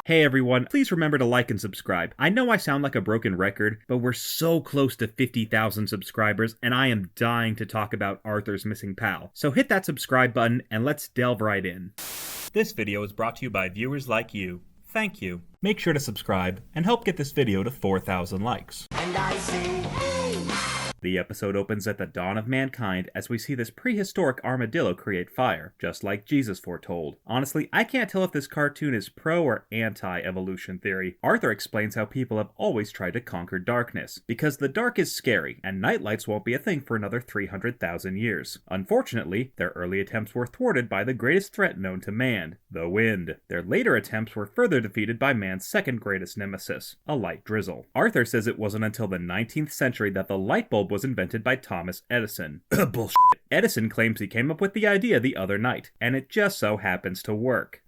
Hey everyone, please remember to like and subscribe. I know I sound like a broken record, but we're so close to 50,000 subscribers, and I am dying to talk about Arthur's missing pal. So hit that subscribe button, and let's delve right in. This video is brought to you by viewers like you. Thank you. Make sure to subscribe, and help get this video to 4,000 likes. And I say, hey! The episode opens at the dawn of mankind as we see this prehistoric armadillo create fire, just like Jesus foretold. Honestly, I can't tell if this cartoon is pro or anti-evolution theory. Arthur explains how people have always tried to conquer darkness, because the dark is scary, and nightlights won't be a thing for another 300,000 years. Unfortunately, their early attempts were thwarted by the greatest threat known to man, the wind. Their later attempts were further defeated by man's second greatest nemesis, a light drizzle. Arthur says it wasn't until the 19th century that the light bulb was invented by Thomas Edison. Bullshit. Edison claims he came up with the idea the other night, and it just so happens to work.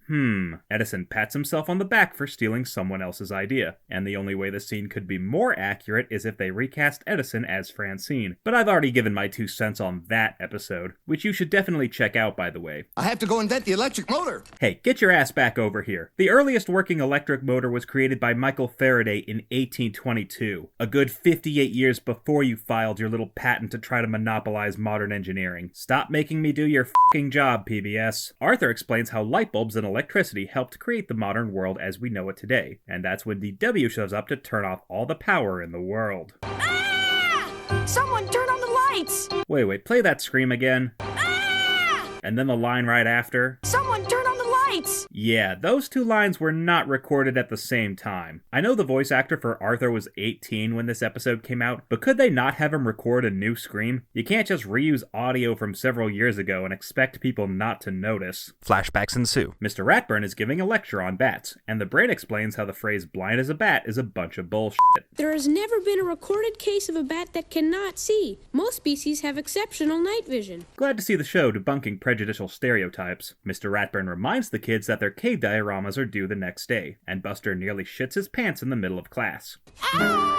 Edison pats himself on the back for stealing someone else's idea, and the only way the scene could be more accurate is if they recast Edison as Francine. But I've already given my 2 cents on that episode, which you should definitely check out, by the way. I have to go invent the electric motor! Hey, get your ass back over here. The earliest working electric motor was created by Michael Faraday in 1822, a good 58 years before you filed your little patent to try to monopolize modern engineering. Stop making me do your fucking job, PBS. Arthur explains how light bulbs and electricity helped create the modern world as we know it today, and that's when DW shows up to turn off all the power in the world. Ah! Someone turn on the lights! Wait, play that scream again. Ah! And then the line right after. Someone turn on the lights! Yeah, those 2 lines were not recorded at the same time. I know the voice actor for Arthur was 18 when this episode came out, but could they not have him record a new scream? You can't just reuse audio from several years ago and expect people not to notice. Flashbacks ensue. Mr. Ratburn is giving a lecture on bats, and the brain explains how the phrase blind as a bat is a bunch of bullshit. There has never been a recorded case of a bat that cannot see. Most species have exceptional night vision. Glad to see the show debunking prejudicial stereotypes. Mr. Ratburn reminds the kids that their cave dioramas are due the next day, and Buster nearly shits his pants in the middle of class. Ah!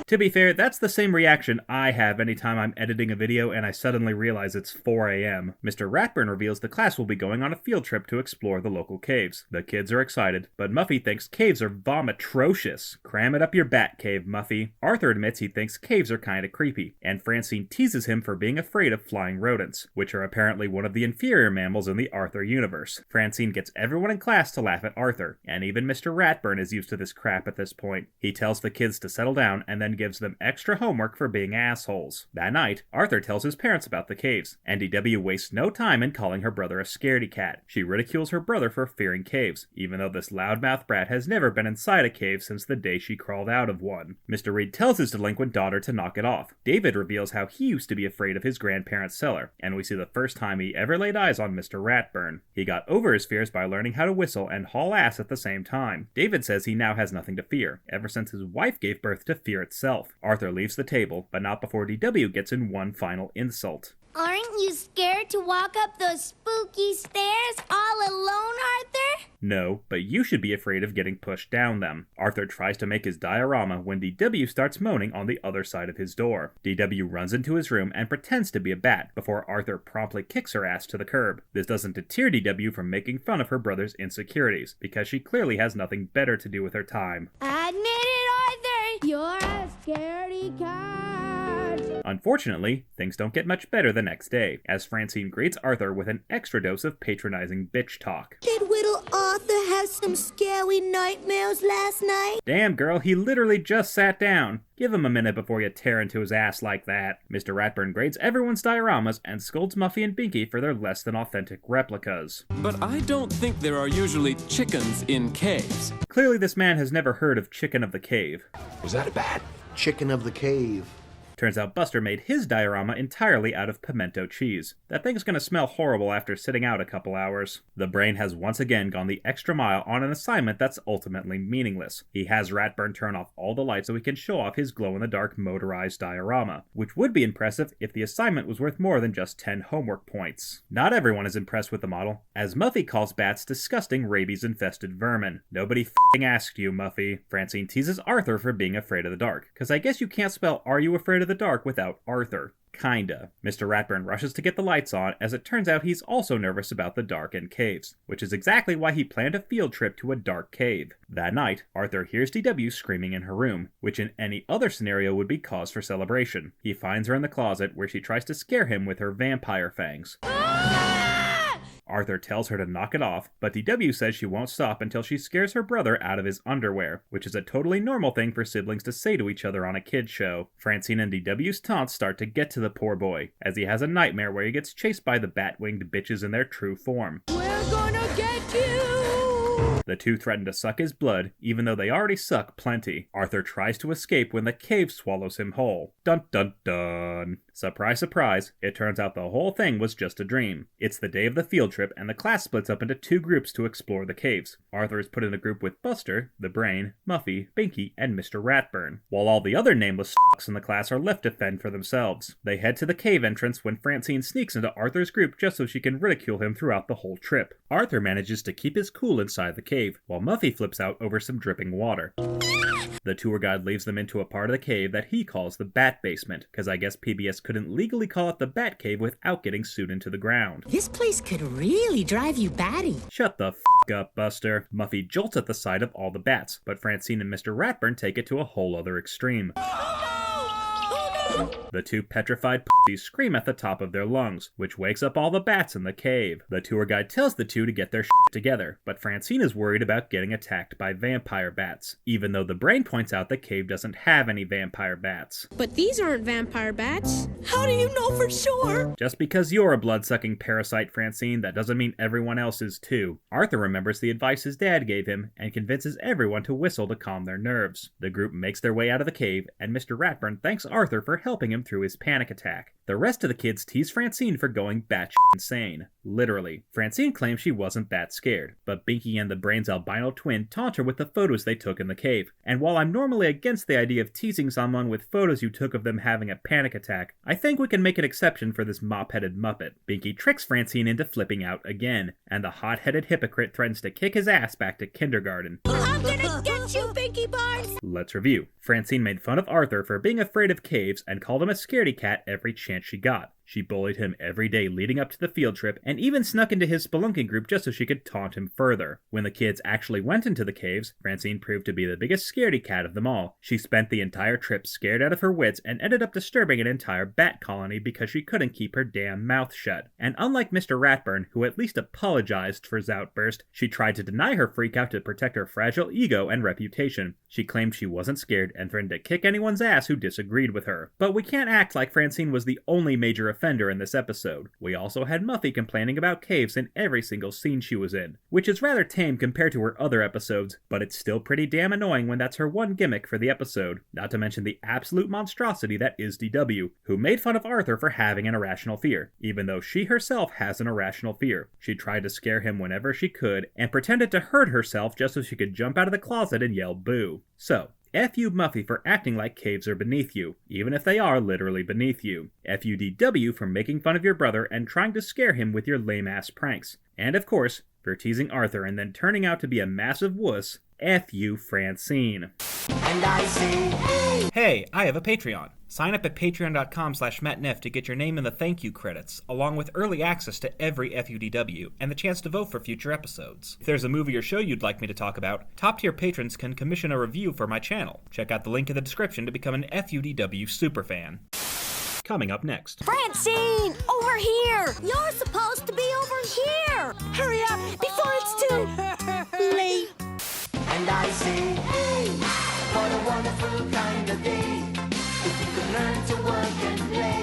To be fair, that's the same reaction I have anytime I'm editing a video and I suddenly realize it's 4 a.m. Mr. Ratburn reveals the class will be going on a field trip to explore the local caves. The kids are excited, but Muffy thinks caves are vomitrocious. Cram it up your bat cave, Muffy. Arthur admits he thinks caves are kinda creepy, and Francine teases him for being afraid of flying rodents, which are apparently one of the inferior mammals in the Arthur universe. Francine gets everyone in class to laugh at Arthur, and even Mr. Ratburn is used to this crap at this point. He tells the kids to settle down and then gives them extra homework for being assholes. That night, Arthur tells his parents about the caves, and DW wastes no time in calling her brother a scaredy cat. She ridicules her brother for fearing caves, even though this loudmouth brat has never been inside a cave since the day she crawled out of one. Mr. Reed tells his delinquent daughter to knock it off. David reveals how he used to be afraid of his grandparents' cellar, and we see the first time he ever laid eyes on Mr. Ratburn. He got over his fears by learning how to whistle and haul ass at the same time. David says he now has nothing to fear, ever since his wife gave birth to fear itself. Arthur leaves the table, but not before DW gets in one final insult. Aren't you scared to walk up those spooky stairs all alone, Arthur? No, but you should be afraid of getting pushed down them. Arthur tries to make his diorama when DW starts moaning on the other side of his door. DW runs into his room and pretends to be a bat before Arthur promptly kicks her ass to the curb. This doesn't deter DW from making fun of her brother's insecurities, because she clearly has nothing better to do with her time. Admit it, Arthur! You're a scaredy cat! Unfortunately, things don't get much better the next day, as Francine greets Arthur with an extra dose of patronizing bitch talk. Did little Arthur have some scary nightmares last night? Damn, girl, he literally just sat down. Give him a minute before you tear into his ass like that. Mr. Ratburn grades everyone's dioramas and scolds Muffy and Binky for their less than authentic replicas. But I don't think there are usually chickens in caves. Clearly this man has never heard of Chicken of the Cave. Was that a bat? Chicken of the cave. Turns out Buster made his diorama entirely out of pimento cheese. That thing's gonna smell horrible after sitting out a couple hours. The brain has once again gone the extra mile on an assignment that's ultimately meaningless. He has Ratburn turn off all the lights so he can show off his glow-in-the-dark motorized diorama, which would be impressive if the assignment was worth more than just 10 homework points. Not everyone is impressed with the model, as Muffy calls bats disgusting rabies-infested vermin. Nobody f***ing asked you, Muffy. Francine teases Arthur for being afraid of the dark, cause I guess you can't spell "Are you afraid of the dark without Arthur. Kinda. Mr. Ratburn rushes to get the lights on, as it turns out he's also nervous about the dark and caves, which is exactly why he planned a field trip to a dark cave. That night, Arthur hears DW screaming in her room, which in any other scenario would be cause for celebration. He finds her in the closet, where she tries to scare him with her vampire fangs. Arthur tells her to knock it off, but DW says she won't stop until she scares her brother out of his underwear, which is a totally normal thing for siblings to say to each other on a kid's show. Francine and DW's taunts start to get to the poor boy, as he has a nightmare where he gets chased by the bat-winged bitches in their true form. We're gonna get you! The two threaten to suck his blood, even though they already suck plenty. Arthur tries to escape when the cave swallows him whole. Dun dun dun. Surprise, surprise, it turns out the whole thing was just a dream. It's the day of the field trip, and the class splits up into two groups to explore the caves. Arthur is put in a group with Buster, the Brain, Muffy, Binky, and Mr. Ratburn, while all the other nameless in the class are left to fend for themselves. They head to the cave entrance when Francine sneaks into Arthur's group just so she can ridicule him throughout the whole trip. Arthur manages to keep his cool inside the cave, while Muffy flips out over some dripping water. The tour guide leads them into a part of the cave that he calls the Bat Basement, because I guess PBS couldn't legally call it the Bat Cave without getting sued into the ground. This place could really drive you batty. Shut the f*** up, Buster. Muffy jolts at the sight of all the bats, but Francine and Mr. Ratburn take it to a whole other extreme. The two petrified pussies scream at the top of their lungs, which wakes up all the bats in the cave. The tour guide tells the two to get their shit together, but Francine is worried about getting attacked by vampire bats, even though the Brain points out the cave doesn't have any vampire bats. But these aren't vampire bats. How do you know for sure? Just because you're a blood-sucking parasite, Francine, that doesn't mean everyone else is too. Arthur remembers the advice his dad gave him and convinces everyone to whistle to calm their nerves. The group makes their way out of the cave, and Mr. Ratburn thanks Arthur for helping him through his panic attack. The rest of the kids tease Francine for going batshit insane. Literally. Francine claims she wasn't that scared, but Binky and the Brain's albino twin taunt her with the photos they took in the cave. And while I'm normally against the idea of teasing someone with photos you took of them having a panic attack, I think we can make an exception for this mop-headed muppet. Binky tricks Francine into flipping out again, and the hot-headed hypocrite threatens to kick his ass back to kindergarten. I'm gonna get you, Binky Barnes! Let's review. Francine made fun of Arthur for being afraid of caves and called him a scaredy cat every chance she got. She bullied him every day leading up to the field trip, and even snuck into his spelunking group just so she could taunt him further. When the kids actually went into the caves, Francine proved to be the biggest scaredy cat of them all. She spent the entire trip scared out of her wits and ended up disturbing an entire bat colony because she couldn't keep her damn mouth shut. And unlike Mr. Ratburn, who at least apologized for his outburst, she tried to deny her freakout to protect her fragile ego and reputation. She claimed she wasn't scared and threatened to kick anyone's ass who disagreed with her. But we can't act like Francine was the only major offender in this episode. We also had Muffy complaining about caves in every single scene she was in, which is rather tame compared to her other episodes, but it's still pretty damn annoying when that's her one gimmick for the episode, not to mention the absolute monstrosity that is DW, who made fun of Arthur for having an irrational fear, even though she herself has an irrational fear. She tried to scare him whenever she could, and pretended to hurt herself just so she could jump out of the closet and yell boo. So, F you Muffy for acting like caves are beneath you, even if they are literally beneath you. F you DW for making fun of your brother and trying to scare him with your lame-ass pranks. And of course, for teasing Arthur and then turning out to be a massive wuss, F you Francine. And I say, hey, I have a Patreon. Sign up at patreon.com/mattneff to get your name in the thank you credits, along with early access to every FUDW and the chance to vote for future episodes. If there's a movie or show you'd like me to talk about, top-tier patrons can commission a review for my channel. Check out the link in the description to become an FUDW superfan. Coming up next. Francine, over here! You're supposed to be over here! Hurry up before it's too late! and I say, hey, what a wonderful kind of day. If you can learn to work and play.